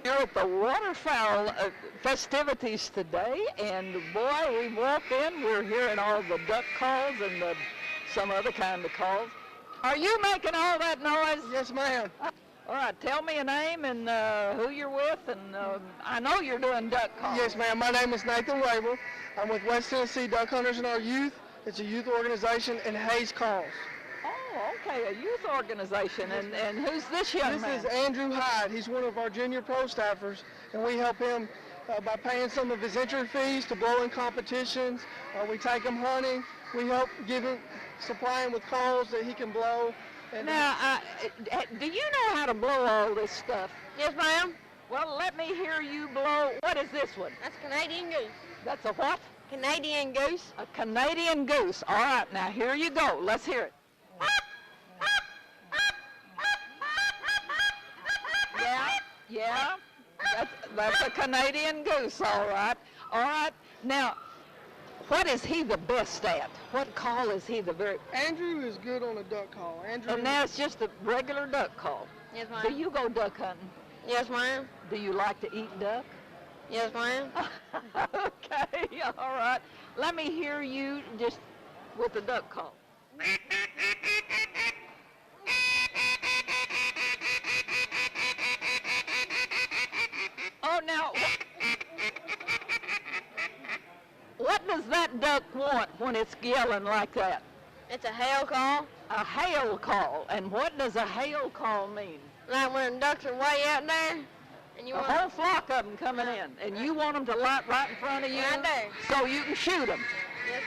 Here at the Waterfowl festivities today, and boy, we walked in, we're hearing all the duck calls and some other kind of calls. Are you making all that noise? Yes, ma'am. All right, tell me a name and who you're with, and I know you're doing duck calls. Yes, ma'am. My name is Nathan Rabel. I'm with West Tennessee Duck Hunters in Our Youth. It's a youth organization, and Hayes Calls. Oh, okay, a youth organization, and who's this young man? This is Andrew Hyde. He's one of our junior pro staffers, and we help him by paying some of his entry fees to blow in competitions. We take him hunting. We help supply him with calls that he can blow. And now, do you know how to blow all this stuff? Yes, ma'am. Well, let me hear you blow. What is this one? That's Canadian goose. That's a what? Canadian goose. A Canadian goose. All right, now here you go. Let's hear it. Yeah, that's a Canadian goose, all right. All right, now, what is he the best at? What call is he the very... Andrew is good on a duck call. And now it's just a regular duck call. Yes, ma'am. Do you go duck hunting? Yes, ma'am. Do you like to eat duck? Yes, ma'am. Okay, all right. Let me hear you just with the duck call. Oh, now, what does that duck want when it's yelling like that? It's a hail call. A hail call. And what does a hail call mean? Like when ducks are way out there, and you a want whole flock of them coming in, and you want them to light right in front of you, right there, so you can shoot them. Yes,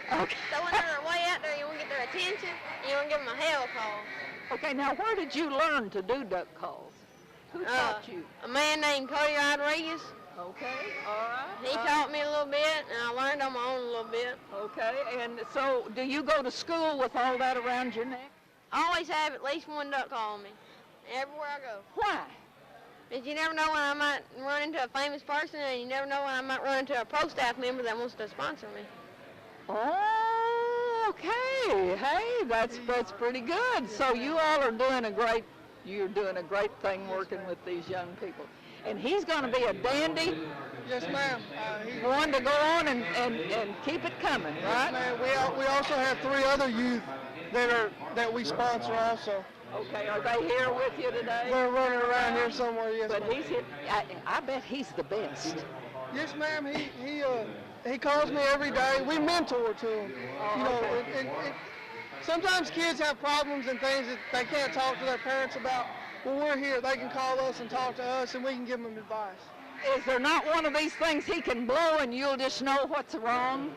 ma'am. Okay. So when they're way out there, you want to get their attention, and you want to give them a hail call. Okay, now where did you learn to do duck calls? Who taught you? A man named Cody Rodriguez. Okay, all right. He taught me a little bit, and I learned on my own a little bit. Okay, and so do you go to school with all that around your neck? I always have at least one duck call on me, everywhere I go. Why? Because you never know when I might run into a famous person, and you never know when I might run into a pro staff member that wants to sponsor me. Oh, okay. Hey, that's pretty good. So you all are doing you're doing a great thing working with these young people. And he's going to be a dandy. Yes, ma'am. One to go on and keep it coming, right? Yes, ma'am. We also have 3 other youth that we sponsor also. Okay, are they here with you today? They're running around here somewhere, yes. But he's here. I bet he's the best. Yes, ma'am. He calls me every day. We mentor to him. Oh, you know, okay. Sometimes kids have problems and things that they can't talk to their parents about. Well, we're here. They can call us and talk to us, and we can give them advice. Is there not one of these things he can blow and you'll just know what's wrong?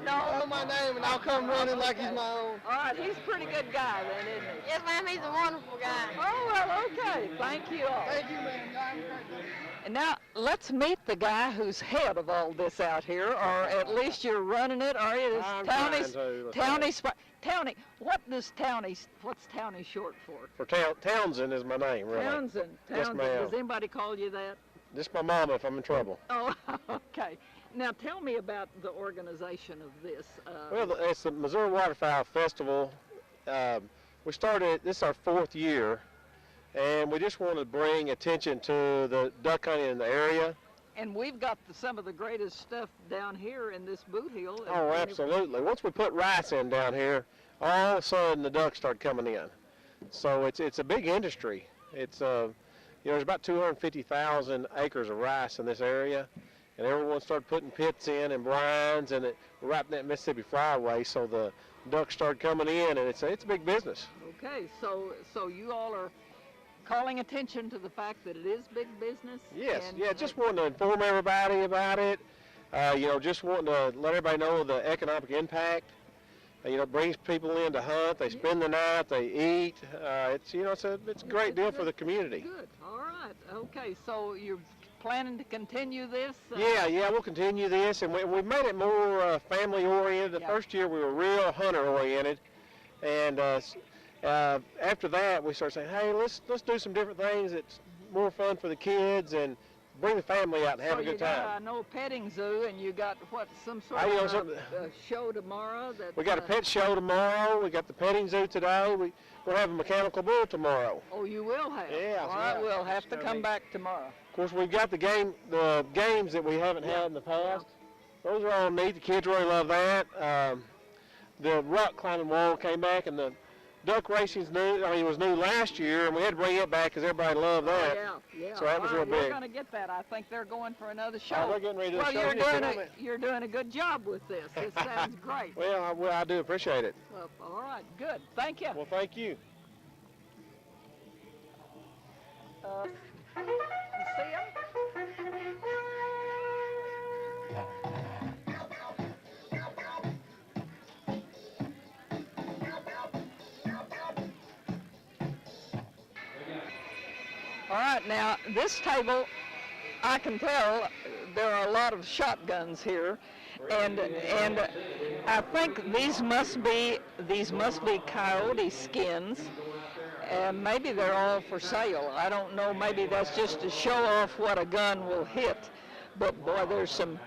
Know my name, and I'll come running like he's my own. All right, he's a pretty good guy then, isn't he? Yes, ma'am, he's a wonderful guy. Oh, well, okay. Thank you all. Thank you, ma'am. Have a great day. And now, let's meet the guy who's head of all this out here, or at least you're running it, are you? Townie, what's Townie short for? For Townsend is my name, really. Townsend. Yes, ma'am. Does anybody call you that? Just my mama if I'm in trouble. Oh, okay. Now tell me about the organization of this. Well, it's the Missouri Waterfowl Festival. We started, this is our 4th year, and we just want to bring attention to the duck hunting in the area. And we've got some of the greatest stuff down here in this boot hill. Oh, absolutely. Once we put rice in down here, all of a sudden the ducks start coming in. So it's a big industry. It's there's about 250,000 acres of rice in this area, and everyone started putting pits in and blinds, and we're right in that Mississippi Flyway, so the ducks started coming in, and it's a big business. Okay, so you all are calling attention to the fact that it is big business? Yes, just wanting to inform everybody about it, just wanting to let everybody know the economic impact. It brings people in to hunt, they spend the night, they eat. It's a great deal for the community. Good, all right, okay, so you're planning to continue this? Yeah, we'll continue this, and we made it more family-oriented. The first year we were real hunter-oriented, and after that we started saying, hey, let's do some different things that's more fun for the kids and bring the family out and have So a good you got, I time. know, petting zoo, and you got what, some sort I know of something- show tomorrow. That, We got a pet show tomorrow. We got the petting zoo today. We'll have a mechanical bull tomorrow. Oh, you will have. Yeah, All that's right, right. we'll have to come back tomorrow. Of course, we've got the games that we haven't had in the past. Those are all neat. The kids really love that. The rock climbing wall came back, and the duck racing's new. I mean, it was new last year, and we had to bring it back because everybody loved that. Yeah. So that was All right, real big. We're going to get that. I think they're going for another show. Oh, they're getting ready to do a Well, show. you're doing a good job with this. This sounds great. Well, I do appreciate it. Well, all right, good. Thank you. Well, thank you. You see 'em? All right, now this table, I can tell there are a lot of shotguns here, and I think these must be coyote skins, and maybe they're all for sale. I don't know. Maybe that's just to show off what a gun will hit. But boy, there's some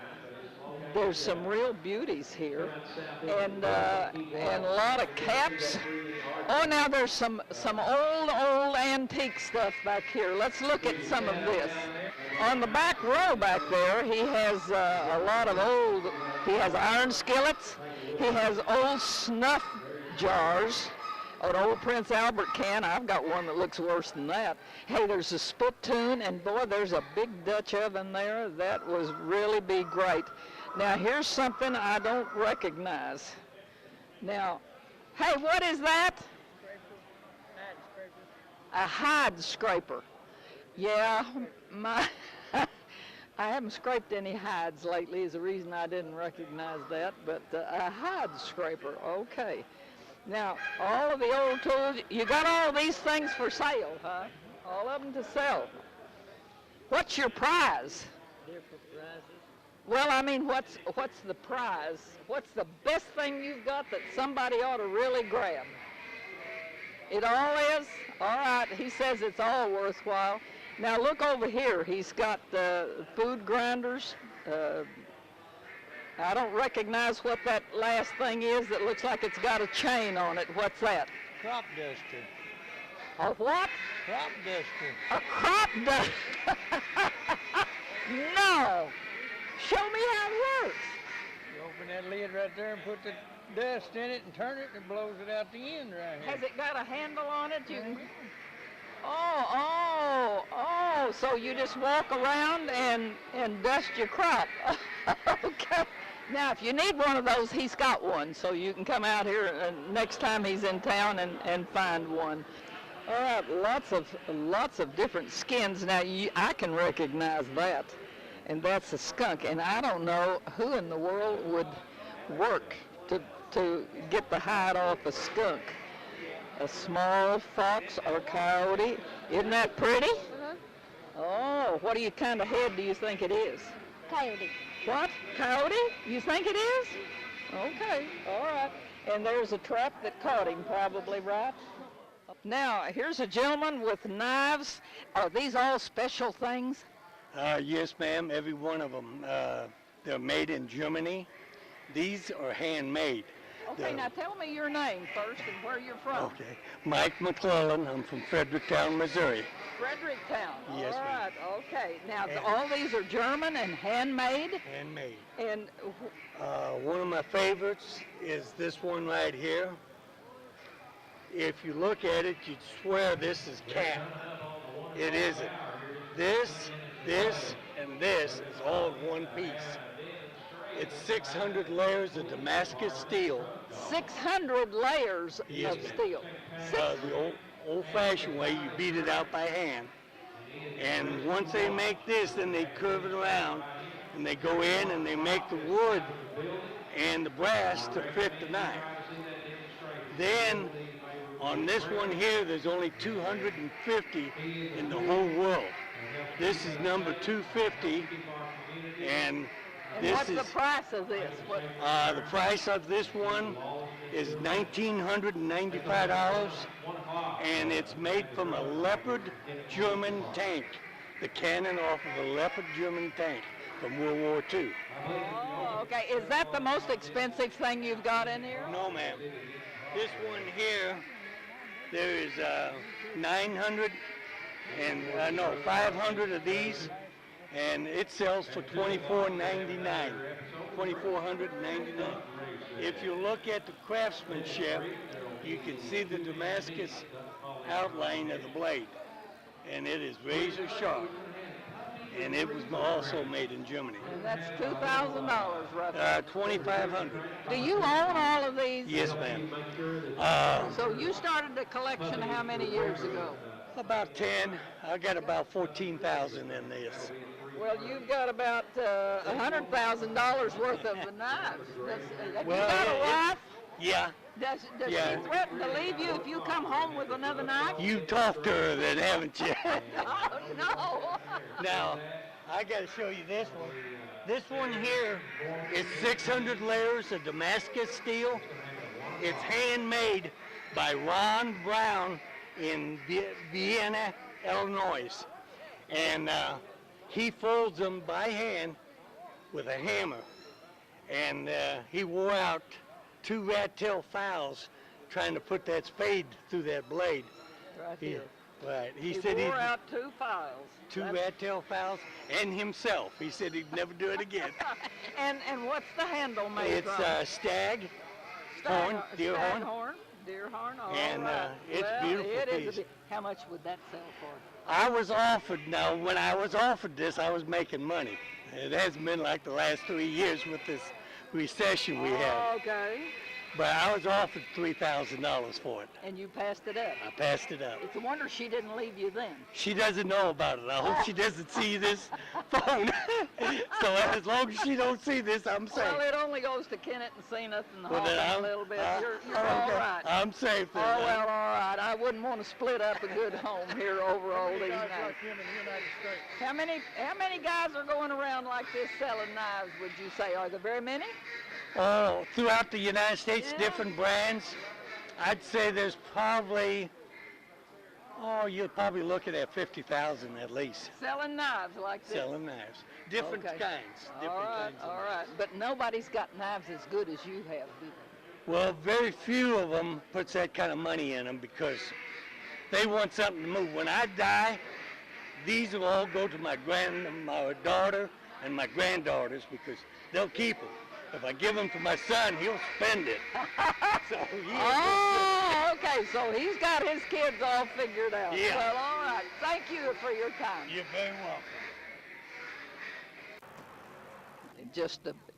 real beauties here, and a lot of caps. Oh, now there's some old antique stuff back here. Let's look at some of this. On the back row back there, he has a lot of old. He has iron skillets. He has old snuff jars. An old Prince Albert can. I've got one that looks worse than that. Hey, there's a spittoon, and boy, there's a big Dutch oven there. That was really be great. Now, here's something I don't recognize. Now, hey, what is that? A hide scraper. Yeah, I haven't scraped any hides lately is the reason I didn't recognize that, but a hide scraper, okay. Now, all of the old tools, you got all these things for sale, huh? All of them to sell. What's your prize? Different prizes. Well, I mean, what's the prize? What's the best thing you've got that somebody ought to really grab? It all is? All right, he says it's all worthwhile. Now look over here. He's got food grinders. I don't recognize what that last thing is that looks like it's got a chain on it. What's that? Crop duster. A what? Crop duster. A crop duster. No. Show me how it works. You open that lid right there and put the dust in it and turn it and it blows it out the end right here. Has it got a handle on it? You can... Oh, so you just walk around and dust your crop. Okay. Now, if you need one of those, he's got one, so you can come out here next time he's in town and find one. All right, lots of different skins. Now, I can recognize that, and that's a skunk. And I don't know who in the world would work to get the hide off a skunk. A small fox or coyote. Isn't that pretty? Oh, what kind of head do you think it is? Coyote. What? Coyote? You think it is? Okay, all right. And there's a trap that caught him probably, right? Now, here's a gentleman with knives. Are these all special things? Yes, ma'am, every one of them. They're made in Germany. These are handmade. Okay, now tell me your name first and where you're from. Okay, Mike McClellan. I'm from Fredericktown, Missouri. Fredericktown. Yes, all ma'am. right, okay. Now, And- all these are German and handmade? Handmade. And One of my favorites is this one right here. If you look at it, you'd swear this is cat. It isn't. This, and this is all in one piece. It's 600 layers of Damascus steel. 600 layers Yes, of ma'am. steel. The old-fashioned way, you beat it out by hand. And once they make this, then they curve it around, and they go in and they make the wood and the brass to fit the knife. Then, on this one here, there's only 250 in the whole world. This is number 250, and this What's is the price of this? What, the price of this one is $1,995, and it's made from a leopard German tank. the cannon off of a Leopard German tank from World War II. Oh, okay. Is that the most expensive thing you've got in here? No, ma'am. This one here, there is 500 of these, and it sells for $24.99. $2,499. If you look at the craftsmanship, you can see the Damascus outline of the blade, and it is razor sharp. And it was also made in Germany. And that's $2,000 roughly. $2,500. Do you own all of these? Yes, ma'am. So you started the collection how many years ago? About 10. I got about 14,000 in this. Well, you've got about $100,000 worth of the knives. You got a wife? Yeah. Does Yeah. she threaten to leave you if you come home with another knife? You talked to her then, haven't you? Oh, no. Now, I got to show you this one. This one here is 600 layers of Damascus steel. It's handmade by Ron Brown in Vienna, Illinois. And he folds them by hand with a hammer. And he wore out 2 rat-tail fowls trying to put that spade through that blade. Right here. Right. He He said wore he'd out 2 files. 2 rat-tail fowls and himself. He said he'd never do it again. And what's the handle made It's from? stag, horn, deer stag horn. Deer horn, all And, right. it's Well, beautiful it is piece. how much would that sell for? I was offered, now when I was offered this, I was making money. It hasn't been like the last 3 years with this recession we had. Okay. But I was offered $3,000 for it. And you passed it up. I passed it up. It's a wonder she didn't leave you then. She doesn't know about it. I hope she doesn't see this phone. So as long as she don't see this, I'm safe. Well, it only goes to Kennett and Zenith and Well, then Hawkins a I'm- little bit. You're okay. all right. I'm safe then. Oh, well, all right. I wouldn't want to split up a good home here over all these knives. How many guys are going around like this selling knives, would you say? Are there very many? Oh, throughout the United States, Yeah. different brands. I'd say there's probably, you're probably looking at 50,000 at least Selling knives like this? selling knives. Different Okay. kinds. All Different right, kinds of all knives. right. But nobody's got knives as good as you have, do they? Well, very few of them puts that kind of money in them because they want something to move. When I die, these will all go to my daughter and my granddaughters because they'll keep them. If I give them to my son, he'll spend it. So, Oh, okay. So he's got his kids all figured out. Yeah. Well, all right. Thank you for your time. You're very welcome.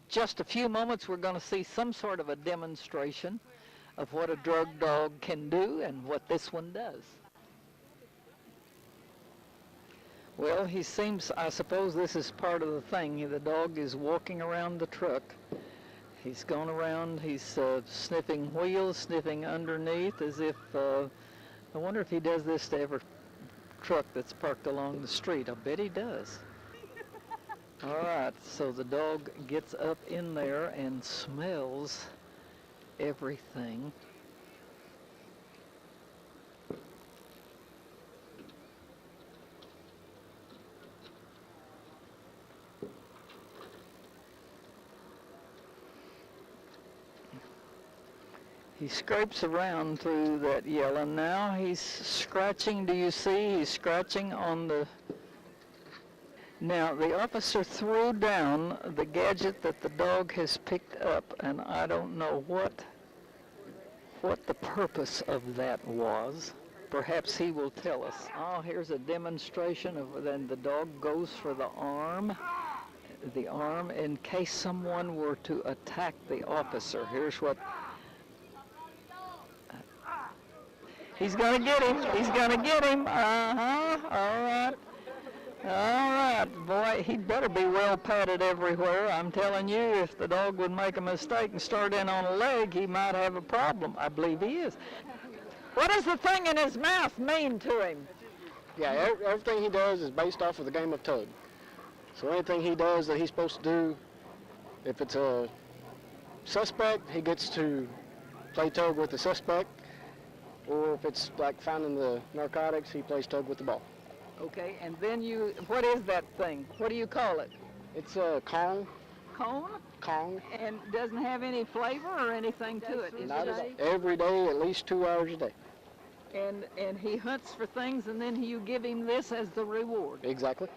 Just a few moments, we're going to see some sort of a demonstration of what a drug dog can do and what this one does. Well, he seems, I suppose this is part of the thing. The dog is walking around the truck. He's gone around, he's sniffing wheels, sniffing underneath as if, I wonder if he does this to every truck that's parked along the street. I bet he does. All right, so the dog gets up in there and smells everything. He scrapes around through that yellow. Now he's scratching. Do you see? He's scratching on the... Now, the officer threw down the gadget that the dog has picked up, and I don't know what the purpose of that was. Perhaps he will tell us. Oh, here's a demonstration of then the dog goes for the arm in case someone were to attack the officer. Here's what... He's gonna get him. He's gonna get him. Uh-huh. All right. All right, boy, he'd better be well padded everywhere. I'm telling you, if the dog would make a mistake and start in on a leg, he might have a problem. I believe he is. What does the thing in his mouth mean to him? Yeah, everything he does is based off of the game of tug. So anything he does that he's supposed to do, if it's a suspect, he gets to play tug with the suspect. Or if it's like finding the narcotics, he plays tug with the ball. Okay, and then what is that thing? What do you call it? It's a Kong. Cone? Kong. And doesn't have any flavor or anything to it, is Not it? at all. Every day, at least 2 hours a day. And he hunts for things, and then you give him this as the reward. Exactly.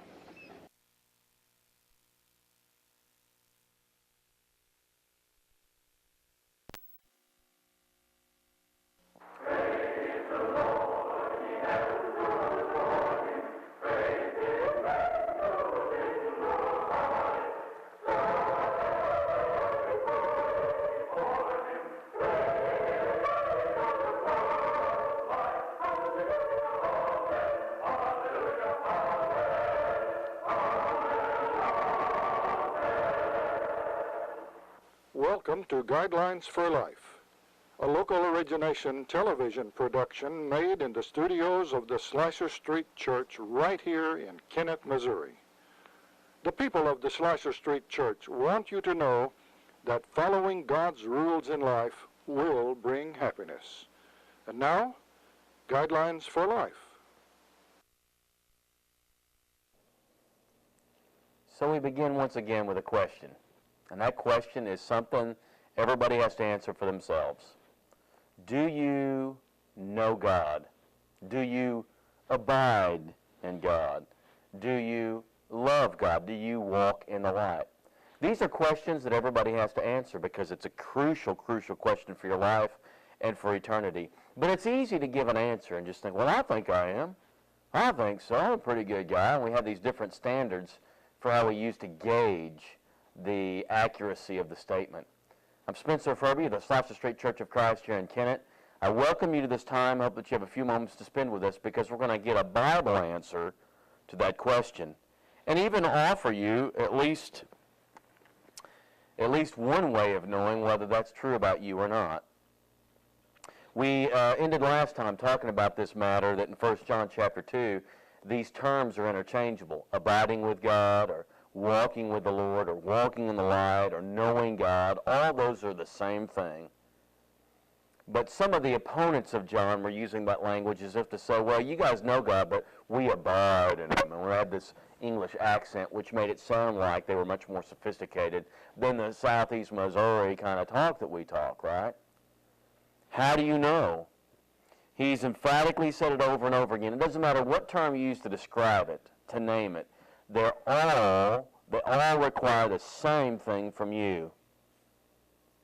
Welcome to Guidelines for Life, a local origination television production made in the studios of the Slasher Street Church right here in Kennett, Missouri. The people of the Slasher Street Church want you to know that following God's rules in life will bring happiness. And now, Guidelines for Life. So we begin once again with a question. And that question is something everybody has to answer for themselves. Do you know God? Do you abide in God? Do you love God? Do you walk in the light? These are questions that everybody has to answer because it's a crucial, crucial question for your life and for eternity. But it's easy to give an answer and just think, well, I think I am. I think so. I'm a pretty good guy. And we have these different standards for how we use to gauge the accuracy of the statement. I'm Spencer Furby of the Slasher Street Church of Christ here in Kennett. I welcome you to this time. I hope that you have a few moments to spend with us because we're going to get a Bible answer to that question and even offer you at least one way of knowing whether that's true about you or not. We ended last time talking about this matter that in 1 John chapter 2, these terms are interchangeable, abiding with God or walking with the Lord or walking in the light or knowing God. All those are the same thing. But some of the opponents of John were using that language as if to say, well, you guys know God, but we abide in him. And we had this English accent which made it sound like they were much more sophisticated than the Southeast Missouri kind of talk that we talk, right? How do you know? He's emphatically said it over and over again. It doesn't matter what term you use to describe it, to name it. They all require the same thing from you.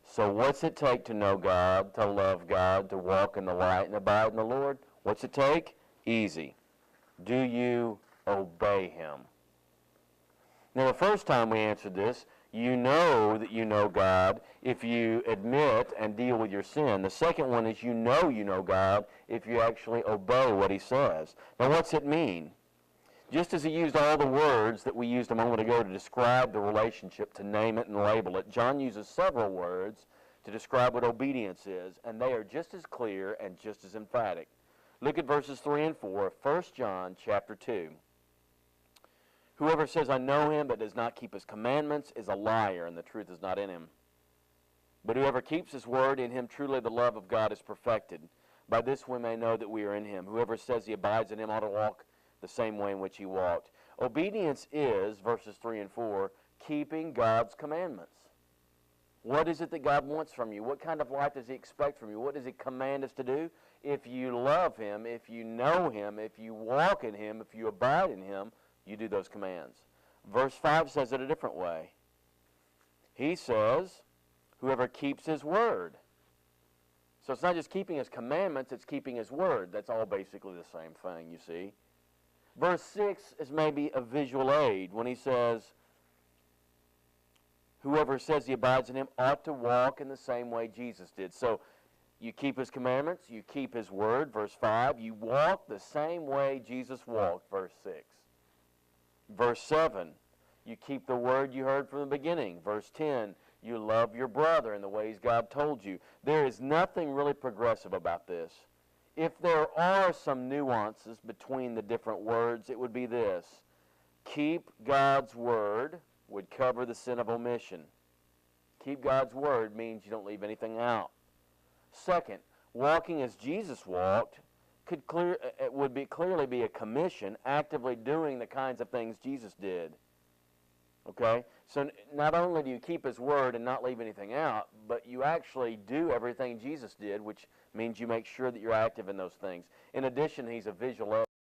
So what's it take to know God, to love God, to walk in the light and abide in the Lord? What's it take? Easy. Do you obey him? Now, the first time we answered this, you know that you know God if you admit and deal with your sin. The second one is you know God if you actually obey what he says. Now, what's it mean? Just as he used all the words that we used a moment ago to describe the relationship, to name it and label it, John uses several words to describe what obedience is, and they are just as clear and just as emphatic. Look at verses 3 and 4 of 1 John chapter 2. Whoever says, I know him, but does not keep his commandments is a liar, and the truth is not in him. But whoever keeps his word, in him truly the love of God is perfected. By this we may know that we are in him. Whoever says he abides in him ought to walk the same way in which he walked. Obedience is, verses 3 and 4, keeping God's commandments. What is it that God wants from you? What kind of life does he expect from you? What does he command us to do? If you love him, if you know him, if you walk in him, if you abide in him, you do those commands. Verse 5 says it a different way. He says, whoever keeps his word. So it's not just keeping his commandments, it's keeping his word. That's all basically the same thing, you see. Verse 6 is maybe a visual aid when he says, whoever says he abides in him ought to walk in the same way Jesus did. So you keep his commandments, you keep his word, verse 5. You walk the same way Jesus walked, verse 6. Verse 7, you keep the word you heard from the beginning. Verse 10, you love your brother in the ways God told you. There is nothing really progressive about this. If there are some nuances between the different words, it would be this. Keep God's word would cover the sin of omission. Keep God's word means you don't leave anything out. Second, walking as Jesus walked would clearly be a commission, actively doing the kinds of things Jesus did. Okay? So not only do you keep his word and not leave anything out, but you actually do everything Jesus did, which means you make sure that you're active in those things. In addition, he's a visual